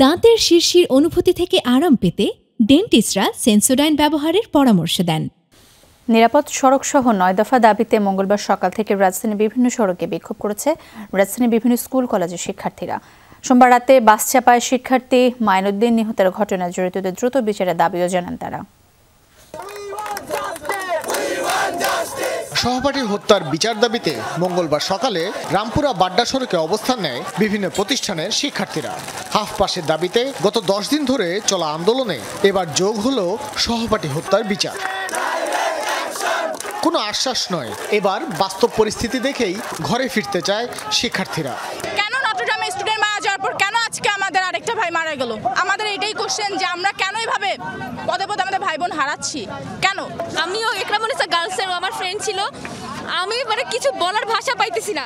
দাঁতের শিরশির অনুভূতি থেকে আরাম পেতে ডেন্টিস্টরা সেন্সোডাইন ব্যবহারের পরামর্শ দেন। নিরাপদ সড়কসহ 9 দফা দাবিতে মঙ্গলবার সকাল থেকে রাজধানীর বিভিন্ন সড়কে বিক্ষোভ করেছে রাজধানীর বিভিন্ন স্কুল কলেজের শিক্ষার্থীরা। সোমবার রাতে বাস চাপায় শিক্ষার্থী মাইনুদ্দিন নিহতের ঘটনায় জড়িতদের দ্রুত বিচারের দাবিও জানান তারা। সহপাঠী হত্যার বিচার দাবিতে মঙ্গলবার সকালে রামপুরা বাড্ডা সড়কে অবস্থান নেয় বিভিন্ন প্রতিষ্ঠানের শিক্ষার্থীরা। হাফ পাসের দাবিতে গত 10 দিন ধরে চলা আন্দোলনে এবার যোগ হলো সহপাঠী হত্যার বিচার। কোনো আশ্বাস নয়, এবার বাস্তব পরিস্থিতি দেখেই ঘরে ফিরতে চায় শিক্ষার্থীরা। কেন নটরডেমে স্টুডেন্ট মারা যাওয়ার পর কেন আজকে আমাদের আরেকটা ভাই মারা গেল? আমাদের এটাই কোশ্চেন যে আমরা কেন এইভাবে পদে পদে আমাদের ভাই বোন হারাচ্ছি কেন? আমিও একরামুনিসা গার্লসের আমার ফ্রেন্ড ছিল, আমি কিছু বলার ভাষা পাইতেছি না।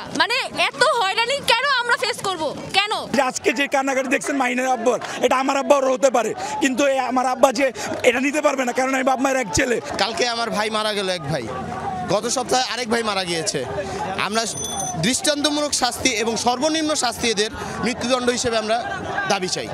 এত হয়রানি কেন আমরা ফেস করব? কেন আজকে যে কান্নাকাটি দেখছেন মাইনের আব্বার, এটা আমার আব্বারও হতে পারে, কিন্তু আমার আব্বা যে এটা নিতে পারবে না, কারণ আমি বাপ মায়ের এক ছেলে। কালকে আমার ভাই মারা গেল, এক ভাই, গত সপ্তাহে আরেক ভাই মারা গিয়েছে। আমরা দৃষ্টান্তমূলক শাস্তি এবং সর্বনিম্ন শাস্তি এদের মৃত্যুদণ্ড হিসেবে আমরা দাবি চাই।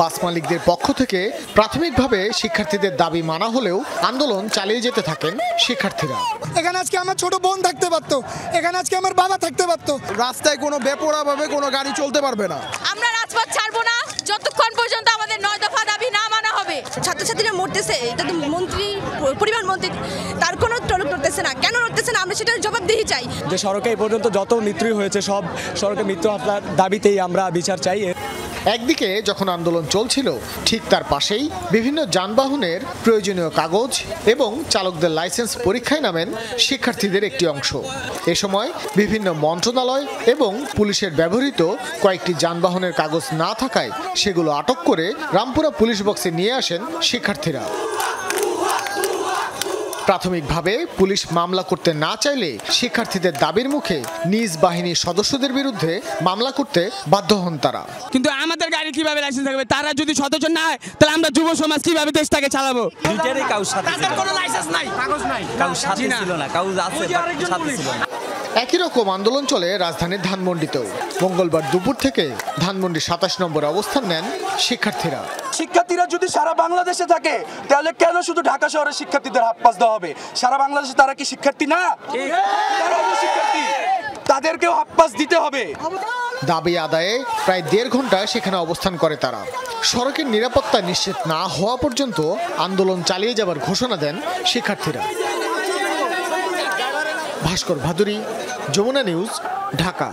বাস মালিকদের পক্ষ থেকে প্রাথমিকভাবে শিক্ষার্থীদের দাবি মানা হলেও আন্দোলন চালিয়ে যেতে থাকেন শিক্ষার্থীরা। এখানে আজকে আমার ছোট বোন থাকতে পারতো, এখানে আজকে আমার বাবা থাকতে পারতো। রাস্তায় কোনো বেপরোয়াভাবে কোনো গাড়ি চলতে পারবে না। আমরা রাজপথ ছাড়বো না যতক্ষণ পর্যন্ত আমাদের 9 দফা দাবি না মানা হবে। ছাত্রছাত্রীরা মরতেছে, এটা তো মন্ত্রী, পরিবহন মন্ত্রী তার কোনো টলক করতেছে না। কেন করতেছে না? আমরা সেটার জবাবদিহি চাই। যে সড়কে এই পর্যন্ত যত মৃত্যু হয়েছে সব সড়কে মৃত্যু হত্যার দাবিতেই আমরা বিচার চাই। একদিকে যখন আন্দোলন চলছিল, ঠিক তার পাশেই বিভিন্ন যানবাহনের প্রয়োজনীয় কাগজ এবং চালকদের লাইসেন্স পরীক্ষায় নামেন শিক্ষার্থীদের একটি অংশ। এ সময় বিভিন্ন মন্ত্রণালয় এবং পুলিশের ব্যবহৃত কয়েকটি যানবাহনের কাগজ না থাকায় সেগুলো আটক করে রামপুরা পুলিশ বক্সে নিয়ে আসেন শিক্ষার্থীরা। প্রাথমিকভাবে পুলিশ মামলা করতে না চাইলে শিক্ষার্থীদের দাবির মুখে নিজ বাহিনীর সদস্যদের বিরুদ্ধে মামলা করতে বাধ্য হন তারা। কিন্তু আমাদের গাড়ি কিভাবে লাইসেন্স থাকবে? তারা যদি সদস্য না হয় তাহলে আমরা যুব সমাজ কিভাবে দেশটাকে চালাবো? একই রকম আন্দোলন চলে রাজধানীর ধানমন্ডিতেও। মঙ্গলবার দুপুর থেকে ধানমন্ডি 27 নম্বরে অবস্থান নেন শিক্ষার্থীরা। শিক্ষার্থীরা যদি সারা বাংলাদেশে থাকে তাহলে কেন শুধু ঢাকা শহরের শিক্ষার্থীদের হাত পাস দেওয়া হবে? সারা বাংলাদেশে তারা কি শিক্ষার্থী না? শিক্ষার্থী, তাদেরকেও হাত পাস দিতে হবে। দাবি আদায়ে প্রায় 1.5 ঘন্টা সেখানে অবস্থান করে তারা। সড়কের নিরাপত্তা নিশ্চিত না হওয়া পর্যন্ত আন্দোলন চালিয়ে যাবার ঘোষণা দেন শিক্ষার্থীরা। ভাস্কর ভাদুরী, যমুনা নিউজ, ঢাকা।